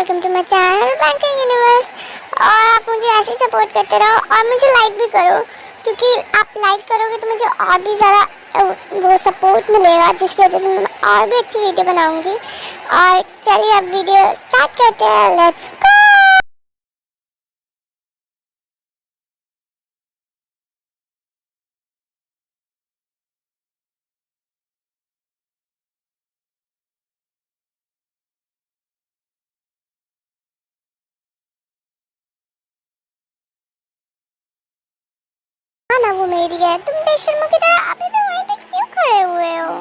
Welcome to my channel banking universe. और आप मुझे ऐसे ही सपोर्ट करते रहो और मुझे लाइक भी करो, क्योंकि आप लाइक करोगे तो मुझे और भी ज़्यादा वो सपोर्ट मिलेगा, जिसकी वजह से मैं और भी अच्छी वीडियो बनाऊंगी। और चलिए अब वीडियो स्टार्ट करते हैं, लेट्स गो। ना वो मेरी है, तुम बेशर्मों की तरह अभी भी वहीं पे क्यों खड़े हुए हो?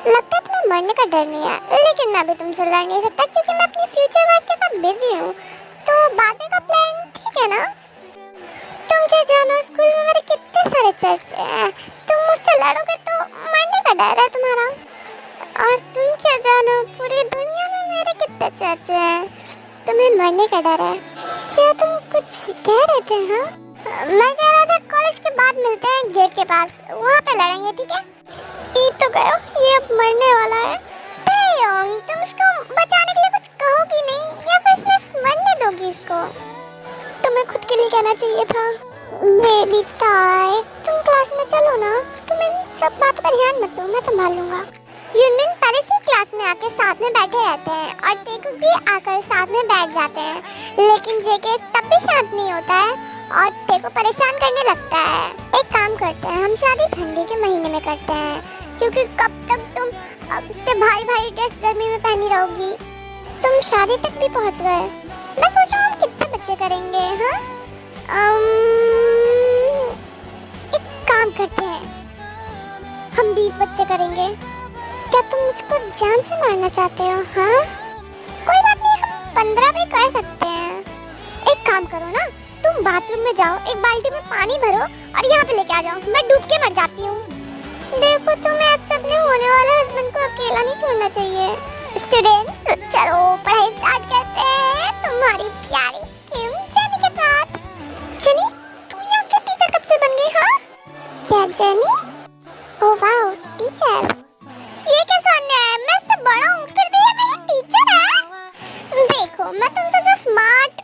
लगता है तुम्हें मरने का डर नहीं है, लेकिन मैं भी तुमसे लड़ नहीं सकता क्योंकि मैं अपनी फ्यूचर वाइफ के साथ बिजी हूँ। तो बाद में का प्लान ठीक है ना? तुम क्या जानो, स्कूल में मेरे कितने सारे चर्चे हैं। तुम मुझसे लड़ोगे तो मरने का डर है तुम्हारा। और तुम क्या जानो, पूरी दुनिया में मेरे कितने चर्चे हैं, तुम्हें मरने का डर है। क्या तुम कुछ कह रहे थे? हाँ, मैं कह रहा था कॉलेज के बाद मिलते हैं गेट के पास, वहाँ पे लड़ेंगे, ठीक है? ईद तो गयो, ये अब मरने वाला है। तेयोंग, तुम इसको बचाने के लिए कुछ कहोगी नहीं या फिर सिर्फ मरने दोगी इसको? तुम्हें खुद के लिए कहना चाहिए था। बेबी ताई, तुम क्लास में चलो ना, तुम इन सब बातों पर ध्यान मत दो, मैं संभाल लूंगा। यूनमिन पहले से क्लास में आके साथ में बैठे रहते हैं और टेकू भी आकर साथ में बैठ जाते हैं, लेकिन जेके तब भी शांत नहीं होता है और टेकू परेशान करने लगता है। एक काम करते हैं, हम शादी ठंडी के महीने में करते हैं, क्योंकि कब तक तुम इतने भारी भारी ड्रेस गर्मी में पहनी रहोगी? तुम शादी तक भी पहुंच गए। मैं सोच रहा हूँ हम कितने बच्चे करेंगे? हाँ, एक काम करते हैं, हम 20 बच्चे करेंगे। क्या तुम मुझको जान से मारना चाहते हो? हाँ, कोई बात नहीं, हम 15 भी कर सकते हैं। एक काम करो ना, तुम बाथरूम में जाओ, एक बाल्टी में पानी भरो और यहाँ पे लेके आ जाओ, मैं डूब के मर जाती हूँ। देखो, तुम्हें आज अपने होने वाले हस्बैंड को अकेला नहीं छोड़ना चाहिए। स्टूडेंट, चलो पढ़ाई स्टार्ट करते हैं, तुम्हारी प्यारी किम जेनी के साथ। जेनी, तू यहाँ के टीचर कब से बन गई? हाँ, क्या जेनी? ओह वाह, टीचर, ये कैसा अन्याय है? मैं इससे बड़ा हूँ फिर भी ये मेरी टीचर है। देखो, मैं तुमसे जो स्मार्ट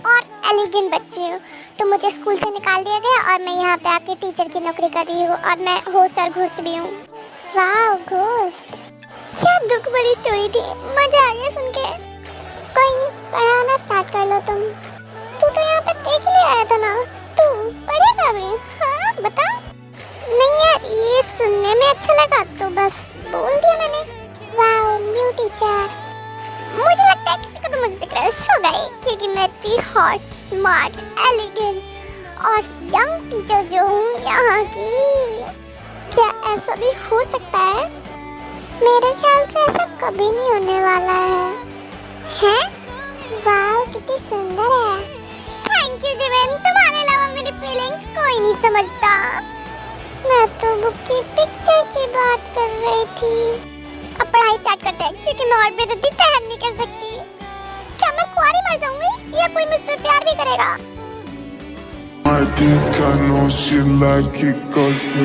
और एलिगेंट बच्ची हूँ, तो मुझे स्कूल से निकाल दिया गया और मैं यहाँ पे आके टीचर की नौकरी कर रही हूँ और मैं होस्ट और घोस्ट भी हूँ। वाह घोस्ट, क्या दुख भरी स्टोरी थी, मजा आ गया सुन के। कोई नहीं, पढ़ाना स्टार्ट कर लो तुम। तू तो यहाँ पे देख ले आया था ना, तू पढ़ेगा भी? हाँ बता। नहीं यार, ये सुनने में अच्छा लगा तो बस बोल दिया मैंने। वाह न्यू टीचर, मुझे लगता है किसी को तो मुझ पे क्रश हो गई, क्योंकि मैं इतनी हॉट, स्मार्ट, एलिगेंट और यंग टीचर जो हूँ यहाँ की। क्या ऐसा भी हो सकता है? मेरे ख्याल से ऐसा कभी नहीं होने वाला है। हैं? वाह कितनी सुंदर है। थैंक यू जिमिन, तुम्हारे अलावा मेरी फीलिंग्स कोई नहीं समझता। मैं तो बुक की पिक्चर की बात कर रही थी। अब पढ़ाई स्टार्ट करते हैं, क्योंकि मैं और बेइज्जती सहन नहीं कर सकती। क्या मैं कुंवारी मर जाऊंगी या कोई मुझसे प्यार भी करेगा? I think I know she like it 'cause you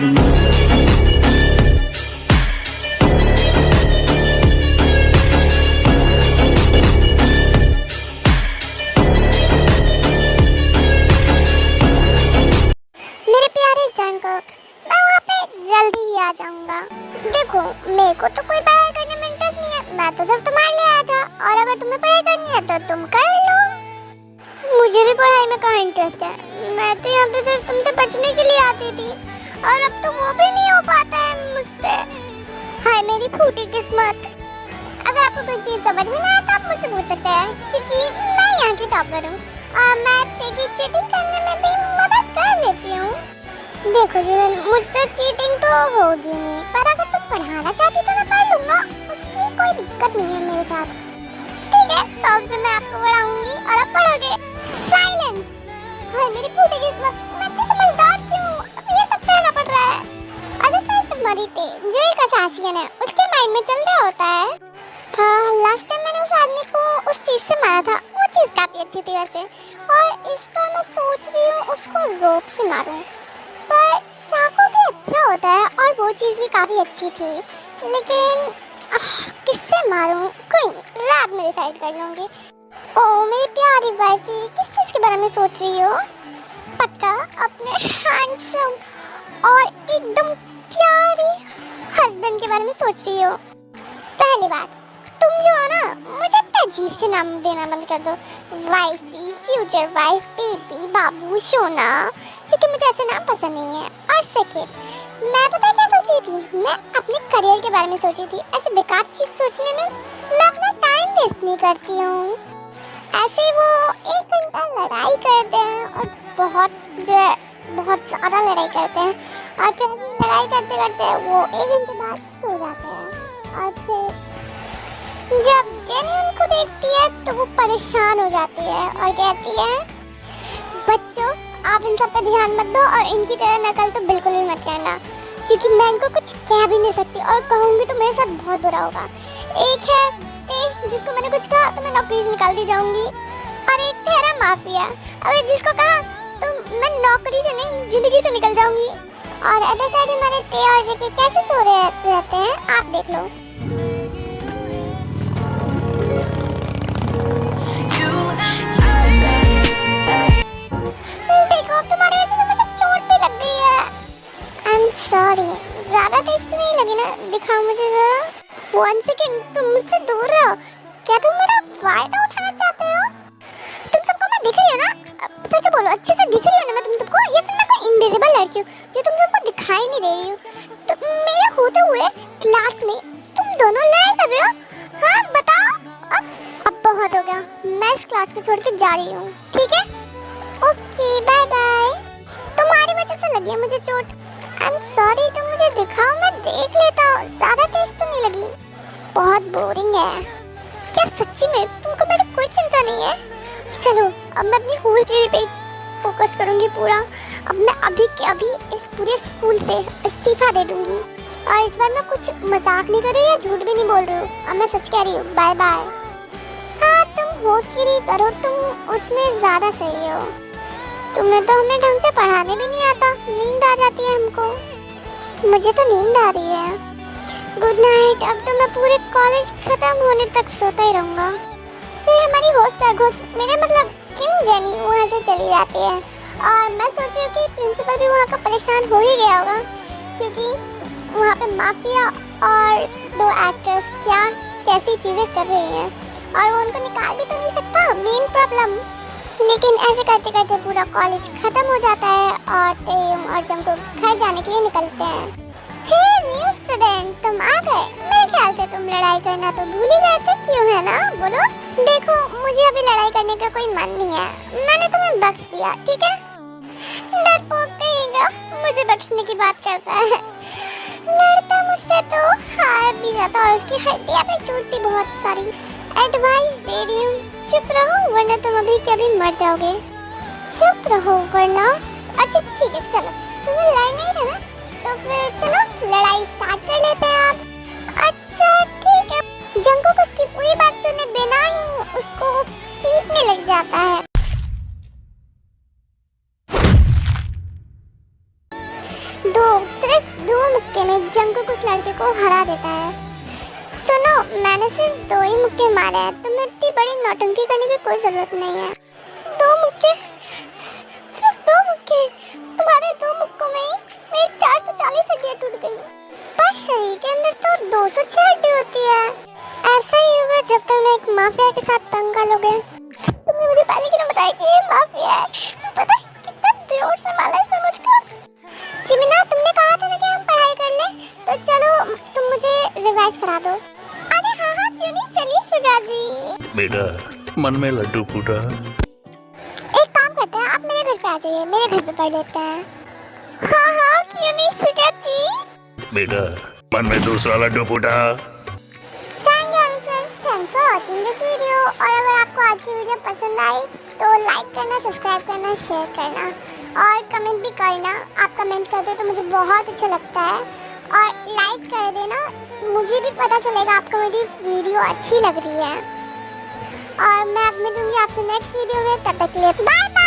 मेरे प्यारे जंगकुक, मैं वहाँ पे जल्दी ही आ जाऊंगा। देखो, मेरे को तो कोई पढ़ाई करने में इंटरेस्ट नहीं है, मैं तो सिर्फ तुम्हारे लिए आया था, और अगर तुम्हें पढ़ाई करनी है तो तुम कर लो। मुझे भी पढ़ाई में कहाँ इंटरेस्ट है, मैं तो यहाँ पे सिर्फ तुमसे बचने के लिए आती थी, और अब तो वो भी नहीं हो पाता है मुझसे। हाय मेरी फूटी किस्मत। अगर आपको कोई चीज़ समझ में ना आए तो आप मुझसे पूछ सकते हैं, क्योंकि मैं यहाँ की टॉपर हूँ और मैं तेरी चीटिंग करने में भी मदद कर देती हूँ। देखो जीवन, मुझसे चीटिंग तो होगी नहीं, पर अगर तुम पढ़ाना चाहती तो मैं पढ़ लूंगा, उसकी कोई दिक्कत नहीं है मेरे साथ। ठीक है, तो अब से मैं आपको पढ़ाऊंगी और आप पढ़ोगे। साइलेंस। हाय मेरी फूटी किस्मत, मैं इतनी समझदार क्यों? अब ये सब कहना पड़ रहा है। अगर साइड पर मरी थे, जो एक असासियन है, उसके माइंड में चल रहा होता है। हाँ, लास्ट टाइम मैंने उस आदमी को उस चीज़ से मारा था, वो चीज़ काफ़ी अच्छी थी वैसे, और इस बार मैं सोच रही हूँ उसको रोप से मारूं। पर चाकू भी अच्छा होता है और वो चीज़ भी काफ़ी अच्छी थी, लेकिन किससे मारूं? कोई नहीं, रात में डिसाइड कर लूँगी। ओ मेरी प्यारी वाइफी, किस चीज के बारे में सोच रही हो? पक्का अपने हैंडसम और एकदम प्यारे हस्बैंड के बारे में सोच रही हो? पहली बात, तुम जो हो ना, मुझे इतना अजीब से नाम देना बंद कर दो। वाइफी, फ्यूचर वाइफ, बेबी, बाबू, सोना, क्योंकि मुझे ऐसे नाम पसंद नहीं है। और सेकेंड, मैं पता है क्या सोच रही थी? मैं अपने करियर के बारे में सोच रही थी। ऐसे बेकार चीज सोचने में मैं अपना टाइम वेस्ट नहीं करती हूँ। ऐसे वो 1 घंटा लड़ाई करते हैं और बहुत ज़्यादा लड़ाई करते हैं, और फिर लड़ाई करते करते वो 1 घंटे बाद सो जाते हैं। और फिर जब जेनी उनको देखती है तो वो परेशान हो जाती है और कहती है, बच्चों आप इन सब पे ध्यान मत दो और इनकी तरह नकल तो बिल्कुल भी मत करना, क्योंकि मैं इनको कुछ कह भी नहीं सकती और कहूँगी तो मेरे साथ बहुत बुरा होगा। एक है जिसको मैंने कुछ कहा तो मैं नौकरी से निकाल दी जाऊंगी, और एक ठहरा माफिया, अगर जिसको कहा तो मैं नौकरी से नहीं जिंदगी से निकल जाऊंगी। और अदर साइड हमारे ते और जेके कैसे सो रहे रहते हैं आप देख लो। देखो अब तुम्हारी वजह से मुझे चोट भी लग गई है। आई एम सॉरी, ज्यादा तेज तो नहीं लगी ना? दिखाओ मुझे जरा। 1 सेकेंड, तुम मुझसे दूर रहो। क्या तुम मेरा फायदा उठाना चाहते हो? तुम सबको मैं दिख रही हूँ ना? सच बोलो, अच्छे से दिख रही हूँ ना मैं तुम सबको, या फिर मैं कोई इनविजिबल लड़की हूँ जो तुम सबको दिखाई नहीं दे रही हूँ? तो मेरे होते हुए क्लास में तुम दोनों लड़ाई कर रहे हो? हाँ बताओ। अब बहुत हो गया, मैं इस क्लास को छोड़ के जा रही हूँ, ठीक है? Okay bye bye. तुम्हारी वजह से लगी है मुझे चोट। आई एम सॉरी, तुम मुझे दिखाओ, मैं देख लेता हूँ। ज्यादा तेज तो नहीं लगी? बहुत बोरिंग है क्या सच्ची में? तुमको मेरी कोई चिंता नहीं है? चलो अब मैं अपनी होल थ्योरी पे फोकस करूंगी पूरा। अब मैं अभी के अभी इस पूरे स्कूल से इस्तीफा दे दूंगी, और इस बार मैं कुछ मजाक नहीं कर रही या झूठ भी नहीं बोल रही हूँ। अब मैं सच कह रही हूँ, बाय बाय। हाँ तुम होल थ्योरी करो, तुम उसमें ज्यादा सही हो। तुम्हें तो हमें ढंग से पढ़ाने भी नहीं आता, नींद आ जाती है हमको। मुझे तो नींद आ रही है। Good night. अब तो मैं पूरे कॉलेज खत्म होने तक सोता ही रहूँगा। फिर हमारी होस्ट मेरे मतलब किम जेनी वहाँ से चली जाती है, और मैं सोच रही हूँ कि प्रिंसिपल भी वहाँ का परेशान हो ही गया होगा, क्योंकि वहाँ पे माफिया और 2 एक्टर्स क्या कैसी चीज़ें कर रही हैं, और वो उनको निकाल भी तो नहीं सकता, मेन प्रॉब्लम। लेकिन ऐसे करते करते पूरा कॉलेज खत्म हो जाता है और तेयम और जंगकुक घर जाने के लिए निकलते हैं। हे न्यू स्टूडेंट, तुम आ गए। मेरे ख्याल से तुम लड़ाई करना तो भूल ही गए थे, क्यों है ना? बोलो। देखो मुझे अभी लड़ाई करने का कोई मन नहीं है, मैंने तुम्हें बख्श दिया, ठीक है? डरपोक कहेगा, मुझे बख्शने की बात करता है। लड़ता मुझसे तो हार भी जाता और उसकी हड्डियां भी टूटती बहुत सारी। एडवाइस दे रही हूँ, चुप रहो वरना तुम अभी के अभी मर जाओगे। चुप रहो वरना। अच्छा ठीक है, चलो तुम्हें लड़ना ही था ना, तो फिर चलो लड़ाई स्टार्ट कर लेते हैं आप। अच्छा ठीक है। जंगकुक उसकी पूरी बात सुने बिना ही उसको पीटने लग जाता है। सिर्फ 2 मुक्के में जंगकुक उस लड़के को हरा देता है। सुनो, मैंने सिर्फ 2 ही मुक्के मारे हैं, तुम्हें इतनी बड़ी नौटंकी करने की कोई जरूरत नहीं है। 2 मुक्के, सिर्फ 2 मुक्के। तुम्हारे 2 मुक्कों में ही मेरी 440 हड्डियां टूट गई। पर शरीर के अंदर तो 206 हड्डी होती है। ऐसा ही होगा जब तक मैं एक माफिया के साथ पंगा लोगे। तुमने मुझे पहले क्यों बताया कि ये माफिया है? पता है कितना लूटने वाला है मुझको। जिमिना, तुमने कहा था ना कि हम पढ़ाई कर लें, तो चलो तुम मुझे रिवाइज करा दो। अरे हाँ क्यों नहीं, चलिए शुगा जी। बेटा मन में लड्डू फूटा। एक काम करते हैं, आप मेरे घर पे आ जाइए, मेरे घर पे पढ़ लेते हैं। हाँ क्यों नहीं शुगा जी। बेटा मन में दूसरा लड्डू फूटा। Thanks for watching this video. और अगर आपको आज की वीडियो पसंद आई तो लाइक करना, सब्सक्राइब करना, शेयर करना और कमेंट भी करना। आप कमेंट करते हो तो मुझे बहुत अच्छा लगता है, और लाइक कर देना, मुझे भी पता चलेगा आपको मेरी वीडियो अच्छी लग रही है। और मैं अब मिलूंगी आपसे नेक्स्ट वीडियो में, तब तक के लिए बाय बाय।